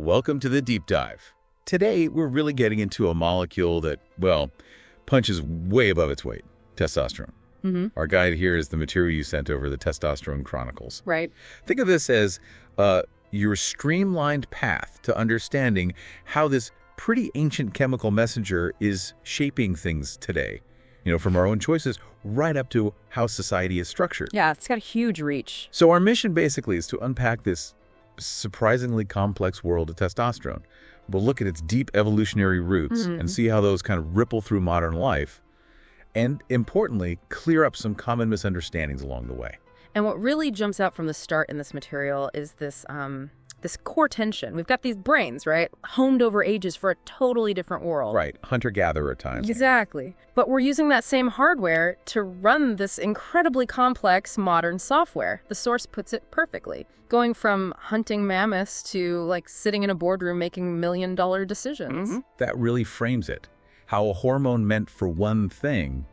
welcome to the deep dive. Today, we're really getting into a molecule that, well, punches way above its weight, testosterone. Our guide here is the material you sent over, the Testosterone Chronicles. Right. Think of this as your streamlined path to understanding how this pretty ancient chemical messenger is shaping things today. You know, from our own choices right up to how society is structured. Yeah, it's got a huge reach. So our mission basically is to unpack this surprisingly complex world of testosterone. We'll look at its deep evolutionary roots and see how those kind of ripple through modern life. And importantly, clear up some common misunderstandings along the way. And what really jumps out from the start in this material is this this core tension. We've got these brains, right? Honed over ages for a totally different world. Right. Hunter-gatherer times. Exactly. But we're using that same hardware to run this incredibly complex modern software. The source puts it perfectly. Going from hunting mammoths to, like, sitting in a boardroom making million-dollar decisions. That really frames it. How a hormone meant for one thing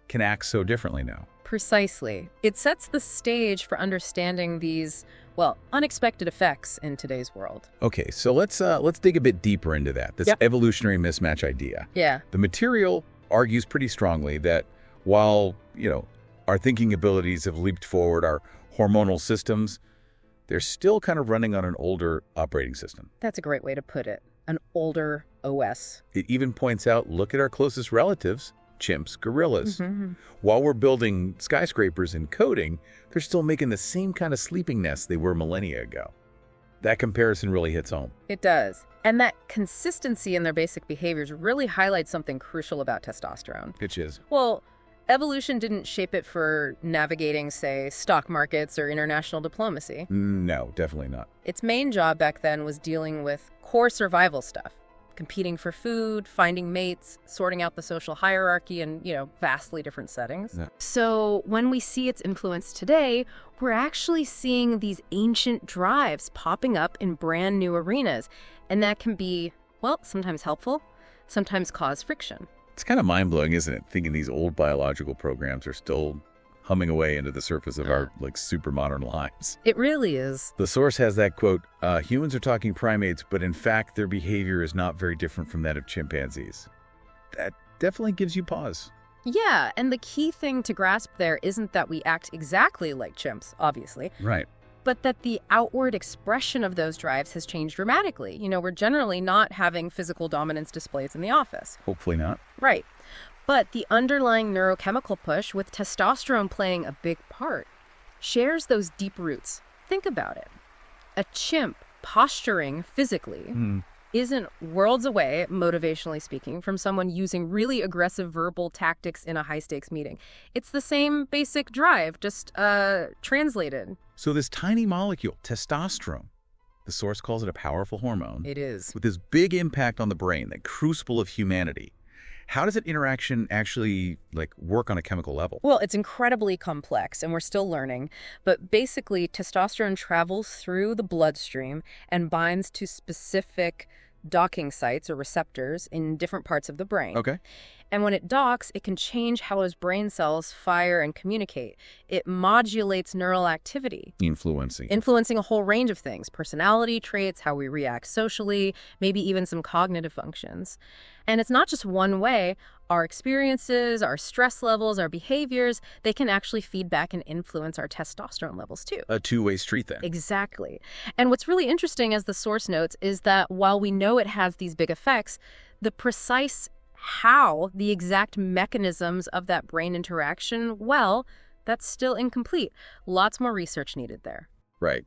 can act so differently now. Precisely. It sets the stage for understanding these, well, unexpected effects in today's world. Okay, so let's dig a bit deeper into that, this evolutionary mismatch idea. Yeah. The material argues pretty strongly that while, our thinking abilities have leaped forward, our hormonal systems, they're still kind of running on an older operating system. That's a great way to put it. An older OS. It even points out, look at our closest relatives, chimps, gorillas. While we're building skyscrapers and coding, they're still making the same kind of sleeping nests they were millennia ago. That comparison really hits home. It does. And that consistency in their basic behaviors really highlights something crucial about testosterone. Which is? Well, evolution didn't shape it for navigating, say, stock markets or international diplomacy. No, definitely not. Its main job back then was dealing with core survival stuff. Competing for food, finding mates, sorting out the social hierarchy in, vastly different settings. Yeah. So when we see its influence today, we're actually seeing these ancient drives popping up in brand new arenas. And that can be, well, sometimes helpful, sometimes cause friction. It's kind of mind-blowing, isn't it? Thinking these old biological programs are still humming away into the surface of our, super modern lives. It really is. The source has that quote, humans are talking primates, but in fact, their behavior is not very different from that of chimpanzees. That definitely gives you pause. Yeah, and the key thing to grasp there isn't that we act exactly like chimps, obviously. Right. But that the outward expression of those drives has changed dramatically. We're generally not having physical dominance displays in the office. Hopefully not. Right. But the underlying neurochemical push, with testosterone playing a big part, shares those deep roots. Think about it. A chimp posturing physically isn't worlds away, motivationally speaking, from someone using really aggressive verbal tactics in a high-stakes meeting. It's the same basic drive, just translated. So this tiny molecule, testosterone, the source calls it a powerful hormone. It is. With this big impact on the brain, that crucible of humanity. How does that interaction actually work on a chemical level? Well, it's incredibly complex, and we're still learning. But basically, testosterone travels through the bloodstream and binds to specific docking sites or receptors in different parts of the brain. Okay. And when it docks, it can change how those brain cells fire and communicate. It modulates neural activity. Influencing a whole range of things. Personality traits, how we react socially, maybe even some cognitive functions. And it's not just one way. Our experiences, our stress levels, our behaviors, they can actually feed back and influence our testosterone levels too. A two-way street then. Exactly. And what's really interesting, as the source notes, is that while we know it has these big effects, the precise how, the exact mechanisms of that brain interaction, well, that's still incomplete. Lots more research needed there. Right.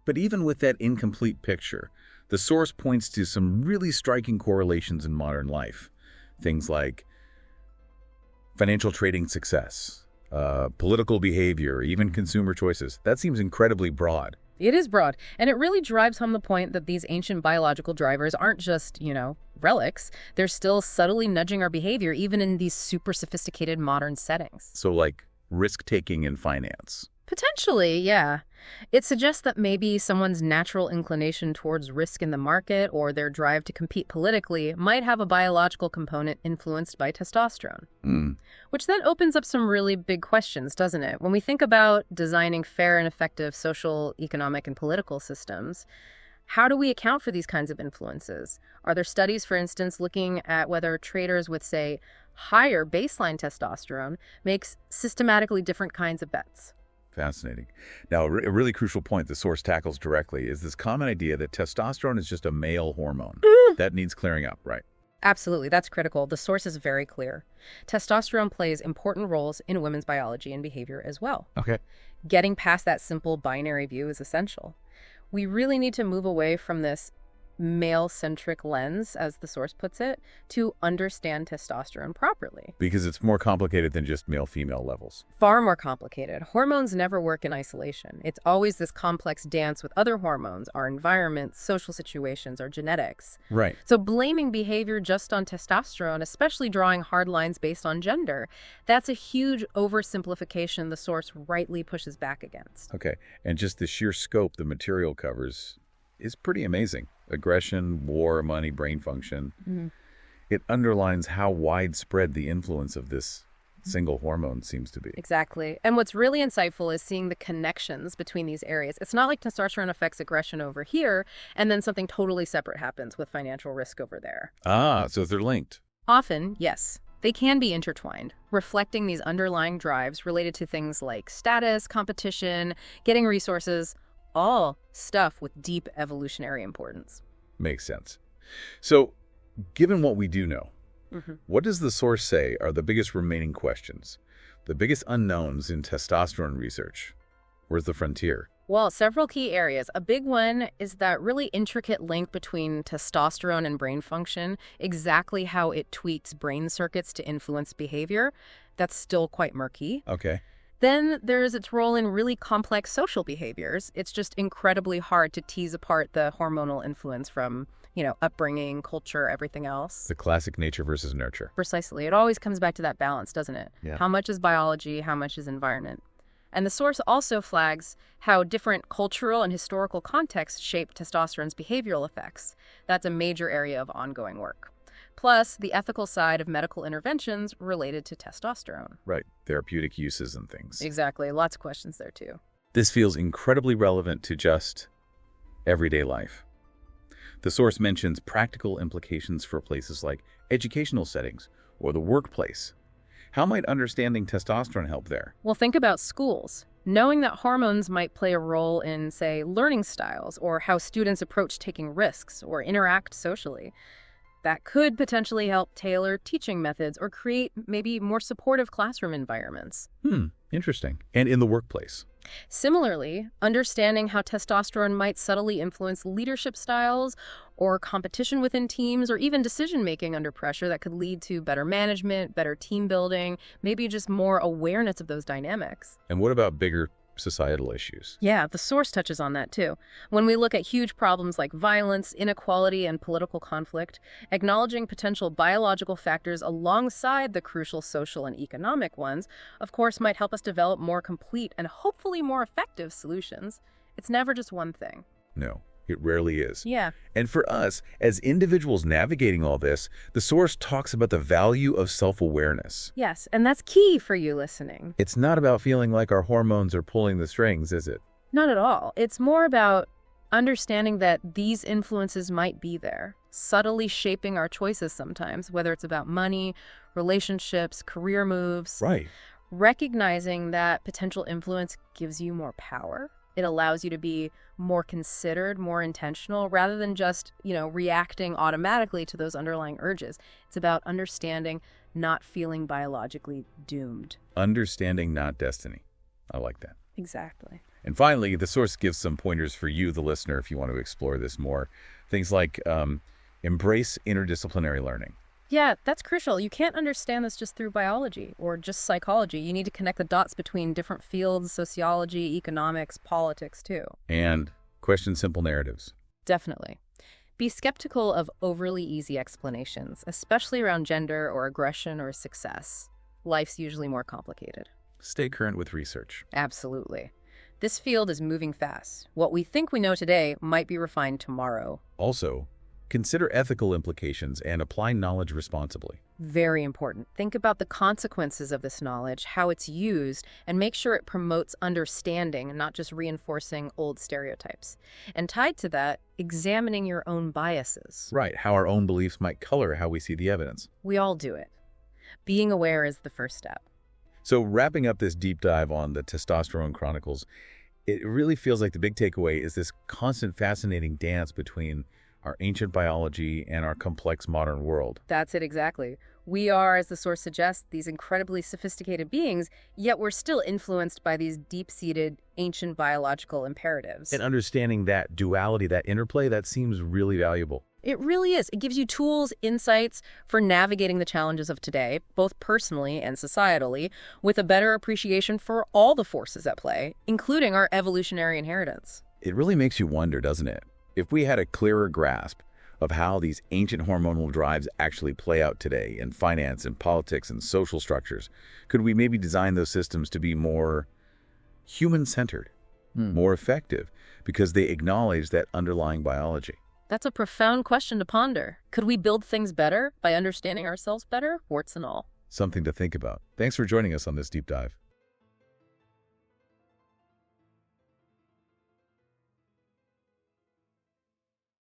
But even with that incomplete picture, the source points to some really striking correlations in modern life. Things like financial trading success, political behavior, even consumer choices. That seems incredibly broad. It is broad, and it really drives home the point that these ancient biological drivers aren't just, relics. They're still subtly nudging our behavior, even in these super sophisticated modern settings. So risk-taking in finance. Potentially, yeah. It suggests that maybe someone's natural inclination towards risk in the market or their drive to compete politically might have a biological component influenced by testosterone. Which then opens up some really big questions, doesn't it? When we think about designing fair and effective social, economic, and political systems, How do we account for these kinds of influences? Are there studies, for instance, looking at whether traders with, say, higher baseline testosterone makes systematically different kinds of bets? Fascinating. Now, a really crucial point the source tackles directly is this common idea that testosterone is just a male hormone. That needs clearing up, right? Absolutely, that's critical. The source is very clear. Testosterone plays important roles in women's biology and behavior as well. Okay. Getting past that simple binary view is essential. We really need to move away from this male-centric lens, as the source puts it, to understand testosterone properly. Because it's more complicated than just male-female levels. Far more complicated. Hormones never work in isolation. It's always this complex dance with other hormones, our environment, social situations, our genetics. Right. So blaming behavior just on testosterone, especially drawing hard lines based on gender, that's a huge oversimplification the source rightly pushes back against. Okay. And just the sheer scope the material covers is pretty amazing. Aggression, war, money, brain function. It underlines how widespread the influence of this single hormone seems to be. Exactly. And what's really insightful is seeing the connections between these areas. It's not like testosterone affects aggression over here, and then something totally separate happens with financial risk over there. Ah, so they're linked. Often, yes. They can be intertwined, reflecting these underlying drives related to things like status, competition, getting resources, all stuff with deep evolutionary importance. Makes sense. So, given what we do know, what does the source say are the biggest remaining questions, the biggest unknowns in testosterone research? Where's the frontier? Well, several key areas. A big one is that really intricate link between testosterone and brain function, exactly how it tweaks brain circuits to influence behavior. That's still quite murky. Okay. Then there's its role in really complex social behaviors. It's just incredibly hard to tease apart the hormonal influence from, upbringing, culture, everything else. The classic nature versus nurture. Precisely. It always comes back to that balance, doesn't it? Yeah. How much is biology, how much is environment? And the source also flags how different cultural and historical contexts shape testosterone's behavioral effects. That's a major area of ongoing work. Plus, the ethical side of medical interventions related to testosterone. Right. Therapeutic uses and things. Exactly. Lots of questions there, too. This feels incredibly relevant to just everyday life. The source mentions practical implications for places like educational settings or the workplace. How might understanding testosterone help there? Well, think about schools. Knowing that hormones might play a role in, say, learning styles or how students approach taking risks or interact socially. That could potentially help tailor teaching methods or create maybe more supportive classroom environments. Interesting. And in the workplace? Similarly, understanding how testosterone might subtly influence leadership styles or competition within teams or even decision-making under pressure that could lead to better management, better team building, maybe just more awareness of those dynamics. And what about bigger societal issues? Yeah, the source touches on that too. When we look at huge problems like violence, inequality, and political conflict, acknowledging potential biological factors alongside the crucial social and economic ones, of course, might help us develop more complete and hopefully more effective solutions. It's never just one thing. No, it rarely is. Yeah. And for us, as individuals navigating all this, the source talks about the value of self-awareness. Yes, and that's key for you listening. It's not about feeling like our hormones are pulling the strings, is it? Not at all. It's more about understanding that these influences might be there, subtly shaping our choices sometimes, whether it's about money, relationships, career moves. Right. Recognizing that potential influence gives you more power. It allows you to be more considered, more intentional, rather than just, reacting automatically to those underlying urges. It's about understanding, not feeling biologically doomed. Understanding, not destiny. I like that. Exactly. And finally, the source gives some pointers for you, the listener, if you want to explore this more. Things like embrace interdisciplinary learning. Yeah, that's crucial. You can't understand this just through biology or just psychology. You need to connect the dots between different fields, sociology, economics, politics, too. And question simple narratives. Definitely. Be skeptical of overly easy explanations, especially around gender or aggression or success. Life's usually more complicated. Stay current with research. Absolutely. This field is moving fast. What we think we know today might be refined tomorrow. Also, consider ethical implications and apply knowledge responsibly. Very important. Think about the consequences of this knowledge, how it's used, and make sure it promotes understanding and not just reinforcing old stereotypes. And tied to that, examining your own biases. Right, how our own beliefs might color how we see the evidence. We all do it. Being aware is the first step. So wrapping up this deep dive on the Testosterone Chronicles, it really feels like the big takeaway is this constant fascinating dance between our ancient biology and our complex modern world. That's it exactly. We are, as the source suggests, these incredibly sophisticated beings, yet we're still influenced by these deep-seated ancient biological imperatives. And understanding that duality, that interplay, that seems really valuable. It really is. It gives you tools, insights for navigating the challenges of today, both personally and societally, with a better appreciation for all the forces at play, including our evolutionary inheritance. It really makes you wonder, doesn't it? If we had a clearer grasp of how these ancient hormonal drives actually play out today in finance and politics and social structures, could we maybe design those systems to be more human-centered, more effective, because they acknowledge that underlying biology? That's a profound question to ponder. Could we build things better by understanding ourselves better, warts and all? Something to think about. Thanks for joining us on this deep dive.